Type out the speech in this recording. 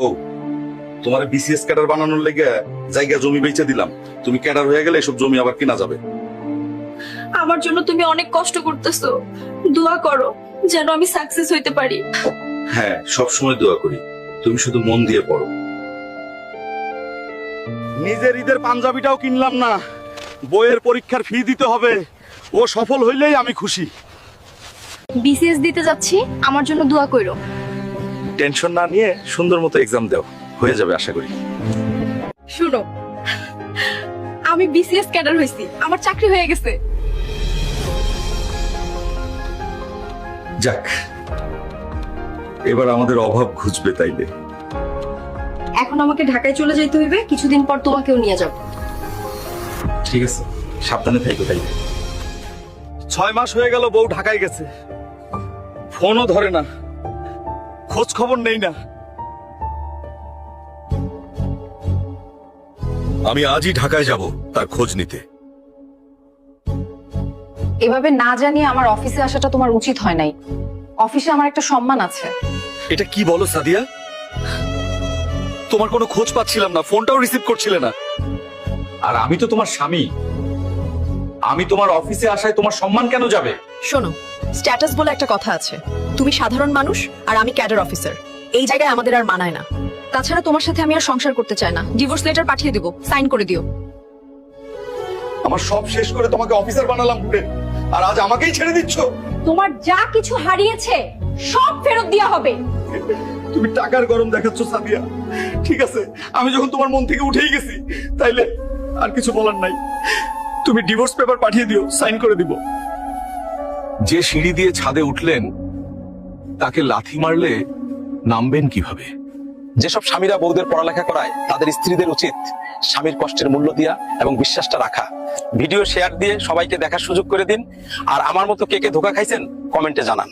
ও তোমার BCS cadre বানানোর লেগে জায়গা জমি বেচে দিলাম, তুমি ক্যাডার হয়ে গেলে এসব জমি আবার কিনা যাবে। আমার জন্য তুমি অনেক কষ্ট করতেছো, দোয়া করো যেন আমি সাকসেস হইতে পারি। হ্যাঁ, সব সময় দোয়া করি, তুমি শুধু মন দিয়ে পড়ো। নিজের ঈদের পাঞ্জাবিটাও কিনলাম না, বইয়ের পরীক্ষার ফি দিতে হবে, ও সফল হইলেই আমি খুশি। বিসিএস দিতে যাচ্ছি, আমার জন্য দোয়া কইরো। টেনশন না নিয়ে সুন্দর মতো এক্সাম দাও, হয়ে যাবে আশা করি। শুনো, আমি বিসিএস ক্যাডার হইছি, আমার চাকরি হয়ে গেছে। যাক, এবার আমাদের অভাব ঘুচবে তাইলে। এখন আমাকে ঢাকায় চলে যাইতে হইবে, কিছুদিন পর তোমাকেও নিয়ে যাব। ঠিক আছে, সাবধানে থাকো তাইলে। 6 মাস হয়ে গেল বউ ঢাকায় গেছে, ফোনও ধরে না, খোঁজ খবর নেই না। আমি আজই ঢাকায় যাব তার খোঁজ নিতে। এভাবে না জানিয়ে আমার অফিসে আসাটা তোমার উচিত হয় নাই। অফিসে আমার একটা সম্মান আছে। এটা কি বলো সাদিয়া? তোমার কোনো খোঁজ পাচ্ছিলাম না, ফোনটাও রিসিভ করছিলে না। আর আমি তো তোমার স্বামী, আমি তোমার অফিসে আসায় তোমার সম্মান কেন যাবে? শোনো, স্ট্যাটাস বলে একটা কথা আছে। তুমি সাধারণ মানুষ আর আমি ক্যাডার অফিসার, এই জায়গায় আমাদের আর মানায় না। তাছাড়া তোমার সাথে আমি আর সংসার করতে চাই না। ডিভোর্স লেটার পাঠিয়ে দেবো, সাইন করে দিও। আমার সব শেষ করে তোমাকে অফিসার বানালাম ঘুরে, আর আজ আমাকেই ছেড়ে দিচ্ছ? তোমার যা কিছু হারিয়েছে সব ফেরত দেওয়া হবে। তুমি টাকার গরম দেখাচ্ছ সাদিয়া। ঠিক আছে, আমি যখন তোমার মন থেকে উঠেই গেছি, তাইলে আর কিছু বলার নাই। তুমি ডিভোর্স পেপার পাঠিয়ে দিও, সাইন করে দিব। যে সিঁড়ি দিয়ে ছাদে উঠলেন তাকে লাথি মারলে নামবেন কিভাবে? যেসব স্বামীরা বউদের পড়ালেখা করায় তাদের স্ত্রীদের উচিত স্বামীর কষ্টের মূল্য দিয়া এবং বিশ্বাসটা রাখা। ভিডিও শেয়ার দিয়ে সবাইকে দেখার সুযোগ করে দিন। আর আমার মতো কে কে ধোঁকা খাইছেন কমেন্টে জানান।